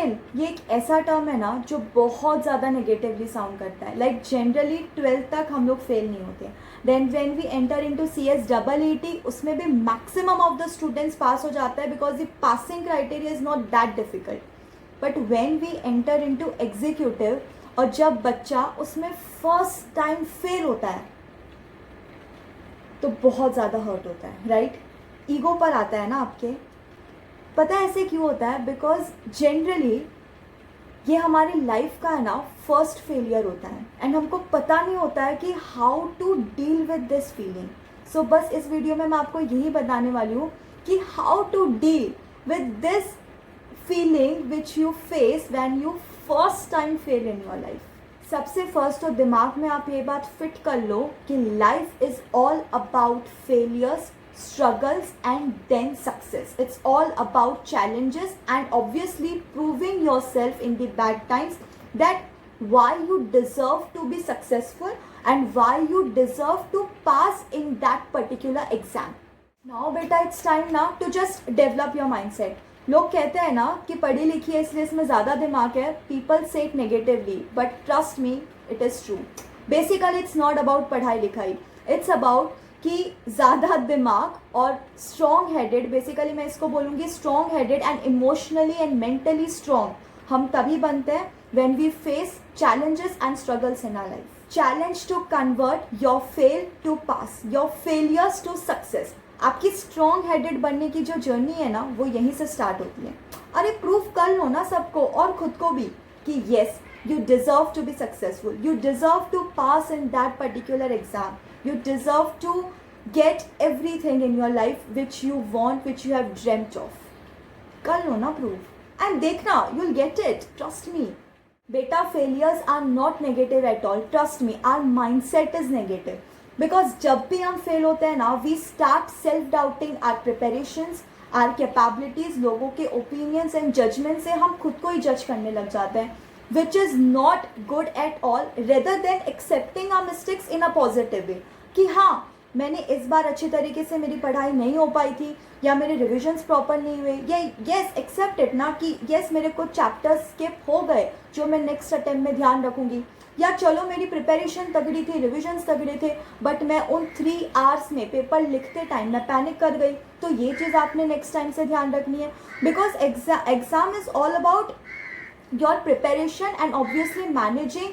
लेकिन ये एक ऐसा टर्म है ना जो बहुत ज़्यादा नेगेटिवली साउंड करता है. लाइक जनरली 12th तक हम लोग फेल नहीं होते. Then when we enter into CSEE उसमें भी maximum of the students pass हो जाता है because the passing criteria is not that difficult. But when we enter into executive और जब बच्चा उसमें फर्स्ट टाइम फेल होता है तो बहुत ज़्यादा हर्ट होता है, राइट? ईगो पर आता है ना आपके. पता है ऐसे क्यों होता है? बिकॉज जनरली ये हमारी लाइफ का है ना फर्स्ट फेलियर होता है एंड हमको पता नहीं होता है कि how to deal with this feeling. So बस इस वीडियो में मैं आपको यही बताने वाली हूँ कि how to deal with this feeling which you face when you first time fail in your life. सबसे फर्स्ट तो दिमाग में आप ये बात फिट कर लो कि life is all about failures, struggles and then success. It's all about challenges and obviously proving yourself in the bad times that why you deserve to be successful and why you deserve to pass in that particular exam. Now beta it's time now to just develop your mindset. लोग कहते हैं ना कि पढ़ी लिखी है इसलिए इसमें ज़्यादा दिमाग है. People say it negatively but trust me it is true. Basically it's not about पढ़ाई लिखाई. It's about कि ज़्यादा दिमाग और स्ट्रॉन्ग हेडेड, बेसिकली मैं इसको बोलूँगी strong headed and emotionally and mentally strong हम तभी बनते हैं when we face challenges and struggles in our life. Challenge to convert your fail to pass, your failures to success. आपकी स्ट्रॉन्ग हेडेड बनने की जो जर्नी है ना वो यहीं से स्टार्ट होती है. अरे प्रूफ कर लो ना सबको और खुद को भी कि yes you deserve to be successful, you deserve to pass in that particular exam, you deserve to get everything in your life which you want, which you have dreamt of. कर लो ना proof and देखना you'll get it, trust me. Beta, failures are not negative at all, trust me. Our mindset is negative because जब भी हम fail होते हैं ना we start self doubting our preparations, our capabilities. लोगों के opinions and judgment से हम खुद को ही जज करने लग जाते हैं which is not good at all, rather than accepting our mistakes in a positive way. कि हाँ मैंने इस बार अच्छी तरीके से मेरी पढ़ाई नहीं हो पाई थी या मेरे रिविजन्स प्रॉपर नहीं हुए, या येस एक्सेप्ट इट ना कि येस मेरे कुछ चैप्टर्स स्किप हो गए जो मैं नेक्स्ट अटेम्प्ट में ध्यान रखूँगी, या चलो मेरी प्रिपरेशन तगड़ी थी, रिविजन्स तगड़े थे बट मैं उन 3 आवर्स में पेपर लिखते टाइम मैं पैनिक कर गई. तो ये चीज़ आपने नेक्स्ट टाइम से ध्यान रखनी है because exam is all about your preparation and obviously managing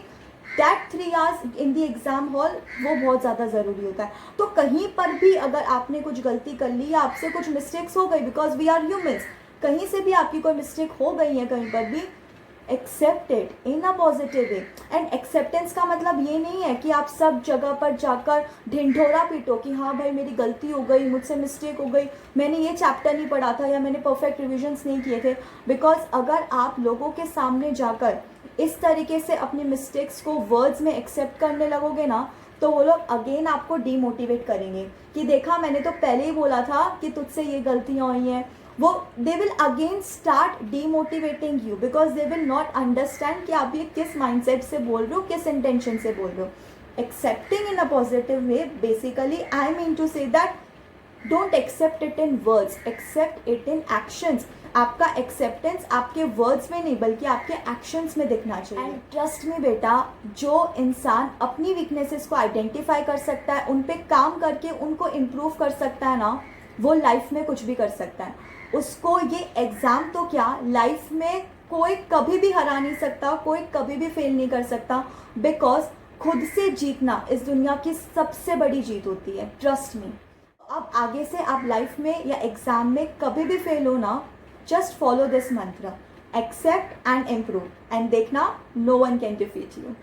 that 3 hours in the exam hall. वो बहुत ज़्यादा ज़रूरी होता है. तो कहीं पर भी अगर आपने कुछ गलती कर ली या आपसे कुछ मिस्टेक्स हो गई, बिकॉज वी आर ह्यूमन्स, कहीं से भी आपकी कोई मिस्टेक हो गई है कहीं पर भी, accept it in a positive way. And acceptance का मतलब ये नहीं है कि आप सब जगह पर जाकर ढिंढोरा पीटो कि हाँ भाई मेरी गलती हो गई, मुझसे मिस्टेक हो गई, मैंने ये चैप्टर नहीं पढ़ा था या मैंने परफेक्ट रिविजन्स नहीं किए थे. बिकॉज अगर आप लोगों के सामने जाकर इस तरीके से अपनी मिस्टेक्स को वर्ड्स में एक्सेप्ट करने लगोगे ना तो वो लोग अगेन आपको डीमोटिवेट करेंगे कि देखा मैंने तो पहले ही बोला था कि तुझसे ये गलतियाँ हुई हैं. वो they will again start demotivating you because they will not understand कि आप ये किस माइंडसेट से बोल रहे हो, किस इंटेंशन से बोल रहे हो. Accepting in a positive way, basically I mean to say that don't accept it in words, accept it in actions. आपका एक्सेप्टेंस आपके वर्ड्स में नहीं बल्कि आपके एक्शंस में दिखना चाहिए. एंड ट्रस्ट मी बेटा, जो इंसान अपनी वीकनेसेस को आइडेंटिफाई कर सकता है, उन पे काम करके उनको इम्प्रूव कर सकता है ना, वो लाइफ में कुछ भी कर सकता है. उसको ये एग्ज़ाम तो क्या लाइफ में कोई कभी भी हरा नहीं सकता, कोई कभी भी फेल नहीं कर सकता बिकॉज खुद से जीतना इस दुनिया की सबसे बड़ी जीत होती है, ट्रस्ट मी. अब आगे से आप लाइफ में या एग्ज़ाम में कभी भी फेल हो ना, just follow this mantra, accept and improve and देखना no one can defeat you.